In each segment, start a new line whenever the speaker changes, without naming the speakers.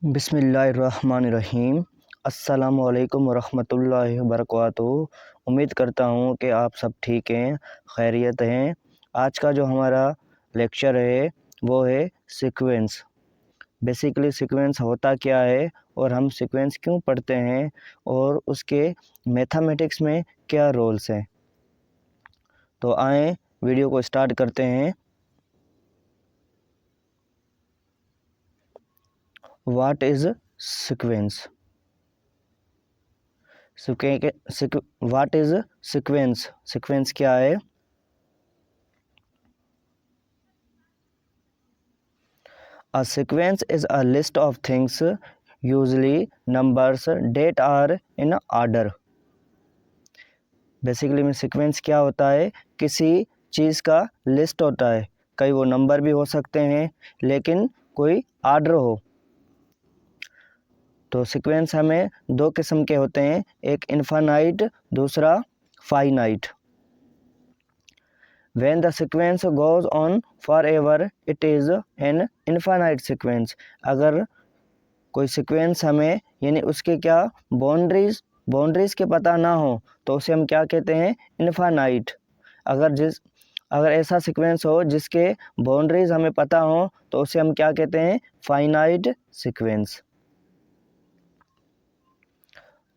बिस्मिल्लाहिर्रहमानिर्रहीम। अस्सलामुअलैकुम वरहमतुल्लाहि वबरकातुहू। उम्मीद करता हूँ कि आप सब ठीक हैं, खैरियत हैं। आज का जो हमारा लेक्चर है वो है सीक्वेंस। बेसिकली सीक्वेंस होता क्या है और हम सीक्वेंस क्यों पढ़ते हैं और उसके मैथमेटिक्स में क्या रोल्स हैं। तो आए वीडियो को स्टार्ट करते हैं। What is sequence? What is sequence? Sequence क्या है? A sequence is a list of things, usually numbers, that are in order. Basically में सीक्वेंस क्या होता है? किसी चीज़ का लिस्ट होता है, कई वो नंबर भी हो सकते हैं लेकिन कोई आर्डर हो। तो सीक्वेंस हमें दो किस्म के होते हैं, एक इनफाइनाइट, दूसरा finite. When the sequence goes on forever, it is an infinite sequence. अगर कोई सीक्वेंस हमें यानी उसके क्या बाउंड्रीज के पता ना हो तो उसे हम क्या कहते हैं? इनफाइनाइट। अगर ऐसा सीक्वेंस हो जिसके बाउंड्रीज हमें पता हो तो उसे हम क्या कहते हैं? Finite sequence.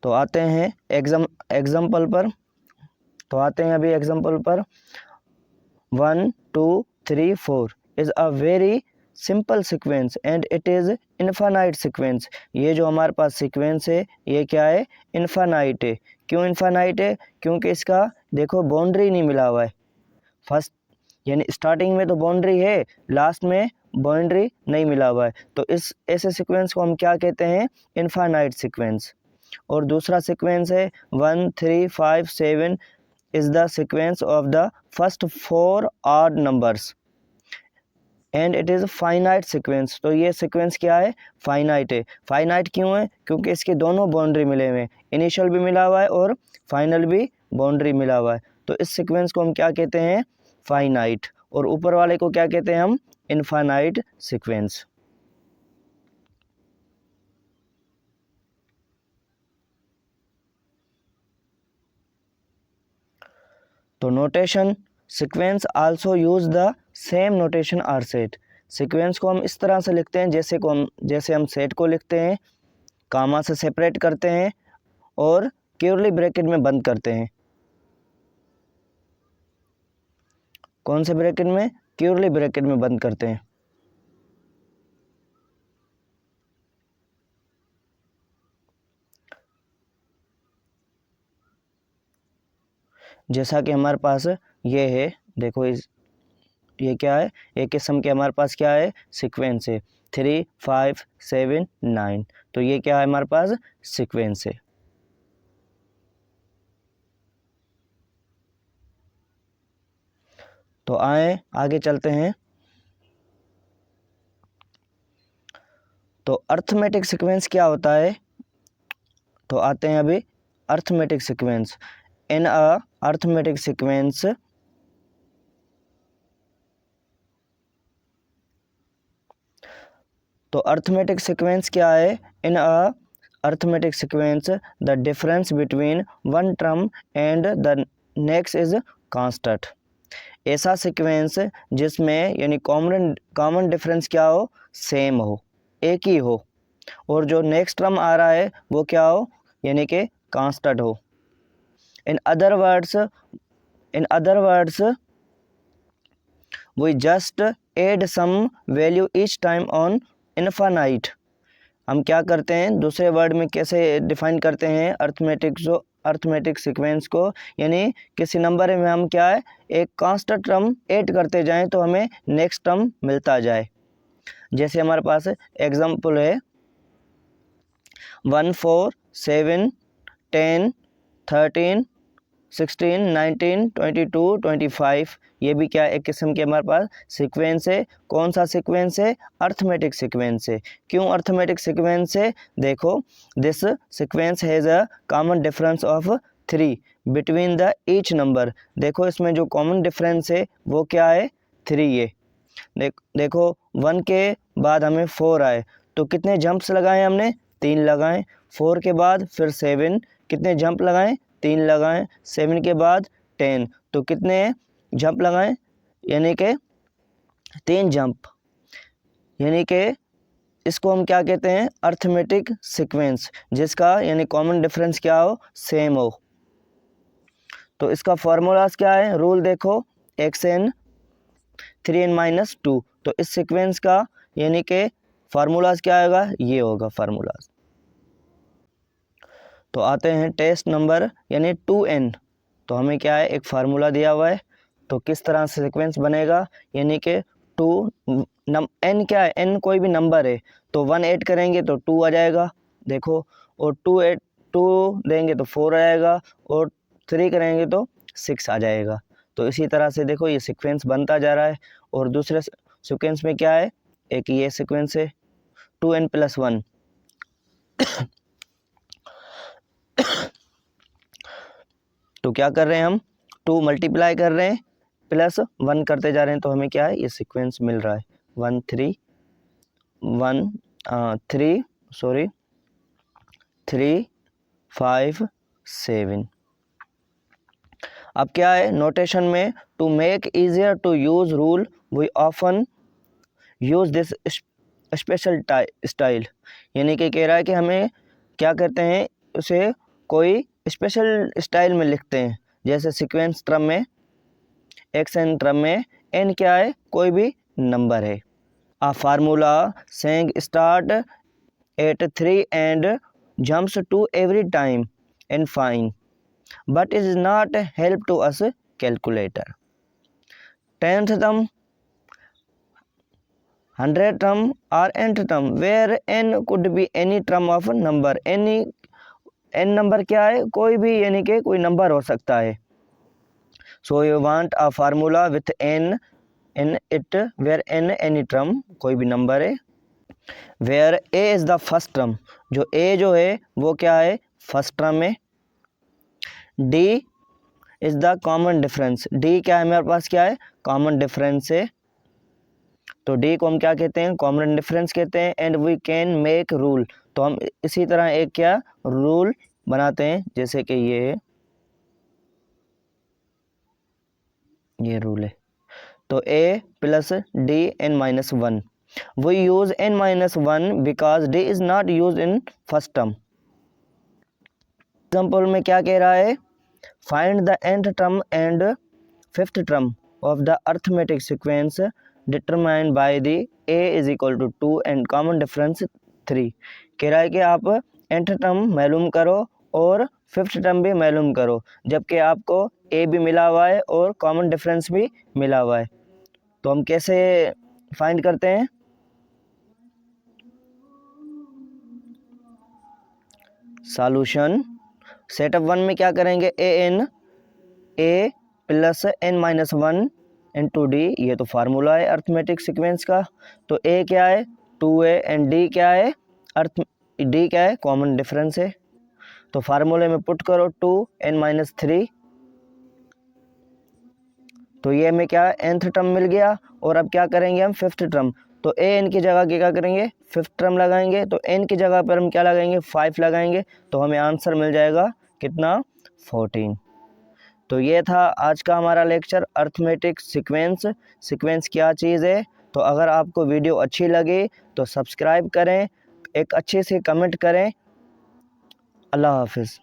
तो आते हैं एग्जाम्पल पर। तो आते हैं अभी एग्जाम्पल पर। 1 2 3 4 is a very simple sequence and it is infinite sequence. ये जो हमारे पास सीक्वेंस है ये क्या है? इनफाइनाइट है। क्यों इनफाइनाइट है? क्योंकि इसका देखो बाउंड्री नहीं मिला हुआ है। फर्स्ट यानी स्टार्टिंग में तो बाउंड्री है, लास्ट में बाउंड्री नहीं मिला हुआ है, तो इस ऐसे सीक्वेंस को हम क्या कहते हैं? Infinite sequence. और दूसरा सीक्वेंस है 1 3 5 7 is the sequence of the first 4 odd numbers and it is finite sequence। तो ये सीक्वेंस क्या है? फाइनाइट है। फाइनाइट क्यों है? क्योंकि इसके दोनों बाउंड्री मिले हुए हैं, इनिशियल भी मिला हुआ है और फाइनल भी बाउंड्री मिला हुआ है। तो इस सीक्वेंस को हम क्या कहते हैं? फाइनाइट। और ऊपर वाले को क्या कहते हैं हम? Infinite sequence. तो notation, sequence also use the same notation or set. Sequence को हम इस तरह से लिखते हैं जैसे हम सेट को लिखते हैं, कामा से सेपरेट करते हैं और कर्ली ब्रैकेट में बंद करते हैं। कौन से ब्रैकेट में? कर्ली ब्रैकेट में बंद करते हैं। जैसा कि हमारे पास ये है, देखो ये क्या है? एक किस्म के हमारे पास क्या है? सीक्वेंस है 3 5 7 9। तो ये क्या है? हमारे पास सीक्वेंस है। तो आए आगे चलते हैं। तो अर्थमेटिक सीक्वेंस क्या होता है? तो आते हैं अभी arithmetic sequence. In a arithmetic sequence तो अर्थमेटिक सीक्वेंस क्या है? In a arithmetic sequence the difference between one term and the next is constant. ऐसा सीक्वेंस जिसमें यानी कॉमन डिफरेंस क्या हो? सेम हो, एक ही हो, और जो नेक्स्ट टर्म आ रहा है वो क्या हो? यानी कि कांस्टेंट हो। In other words we just add some value each time on infinite. हम क्या करते हैं? दूसरे वर्ड में कैसे डिफाइन करते हैं अर्थमेटिक सीक्वेंस को? यानी किसी नंबर में हम क्या है? एक कांस्टेंट टर्म ऐड करते जाएं तो हमें नेक्स्ट टर्म मिलता जाए। जैसे हमारे पास एग्जांपल है 1 4 7 10 13 16 19 22 25। ये भी क्या? एक किस्म के हमारे पास सीक्वेंस है। कौन सा सीक्वेंस है? अर्थमेटिक सीक्वेंस है। क्यों अर्थमेटिक सीक्वेंस है? देखो, this sequence has a common difference of 3 between the each number. देखो इसमें जो कॉमन डिफरेंस है वो क्या है? 3 है। देखो 1 के बाद हमें 4 आए तो कितने जंप्स लगाए हमने, 3 लगाए। 4 के बाद फिर 7, कितने जंप लगाए, 3 लगाए। 7 के बाद 10, तो कितने जंप लगाए, यानी कि 3 जंप। यानी कि इसको हम क्या कहते हैं, अर्थमेटिक सीक्वेंस, जिसका यानी कॉमन डिफरेंस क्या हो, सेम हो। तो इसका फार्मूलाज क्या है, रूल देखो, xn 3n-2। तो इस सीक्वेंस का यानी कि फार्मूलाज क्या आएगा, ये होगा फार्मूलाज। तो आते हैं टेस्ट नंबर यानी 2n। तो हमें क्या है, एक फार्मूला दिया हुआ है, तो किस तरह से सीक्वेंस बनेगा, यानी कि 2 n क्या है, n कोई भी नंबर है, तो 1 ऐड करेंगे तो 2 आ जाएगा, देखो। और 2 देंगे तो 4 आएगा, और 3 करेंगे तो 6 आ जाएगा। तो इसी तरह से देखो ये सीक्वेंस बनता जा रहा है। और दूसरे सीक्वेंस में क्या है, एक ये सीक्वेंस है 2n+1। तो क्या कर रहे हैं हम, 2 मल्टीप्लाई कर रहे हैं प्लस 1 करते जा रहे हैं, तो हमें क्या है, ये सीक्वेंस मिल रहा है 1 3 5 7। अब क्या है, नोटेशन में to make easier to use rule we often use this special style. यानी कि कह रहा है कि हमें क्या करते हैं, उसे कोई स्पेशल स्टाइल में लिखते हैं, जैसे सीक्वेंस टर्म में, xn टर्म में n क्या है, कोई भी नंबर है। A formula saying start at 3 and jumps to every time and fine, but it is not help to us calculator. 10th term, 100th term or nth term where n could be any term of number, any n number क्या है, कोई भी यानी कि कोई number हो सकता है। So you want a formula with n in it where n any term, कोई भी नंबर है। Where a is the first term, जो a जो है वो क्या है, फर्स्ट टर्म है। d is the common difference, d क्या है, मेरे पास क्या है, कॉमन डिफरेंस है, तो d को हम क्या कहते हैं, कॉमन डिफरेंस कहते हैं। And we can make rule, तो हम इसी तरह एक क्या रूल बनाते हैं, जैसे कि ये रूल है। तो a plus d n-1, we use n-1 because d is not used in first term। Example में क्या कह रहा है, find the nth term and fifth term of the arithmetic sequence determined by the a is equal to 2 and common difference 3। कह रहा है कि आप nth term मालूम करो और फिफ्थ टर्म भी मालूम करो, जबकि आपको a भी मिला हुआ है और कॉमन डिफरेंस भी मिला हुआ है। तो हम कैसे फाइंड करते हैं, सॉल्यूशन सेटअप 1 में क्या करेंगे, a plus n-1 into D, ये तो फार्मूला है अर्थमेटिक सीक्वेंस का। तो a क्या है, 2a एंड d क्या है, d क्या है, कॉमन डिफरेंस है। तो फार्मूले में पुट करो 2n-3, तो ये हमें क्या nth टर्म मिल गया। और अब क्या करेंगे हम, फिफ्थ टर्म, तो a n की जगह क्या करेंगे, फिफ्थ टर्म लगाएंगे, तो n की जगह पर हम क्या लगाएंगे, 5 लगाएंगे, तो हमें आंसर मिल जाएगा कितना, 14। तो ये था आज का हमारा लेक्चर, अर्थमेटिक सीक्वेंस क्या चीज़ है। तो अगर आपको वीडियो अच्छी लगी तो सब्सक्राइब करें, एक अच्छे से कमेंट करें। अल्लाह हाफिज़।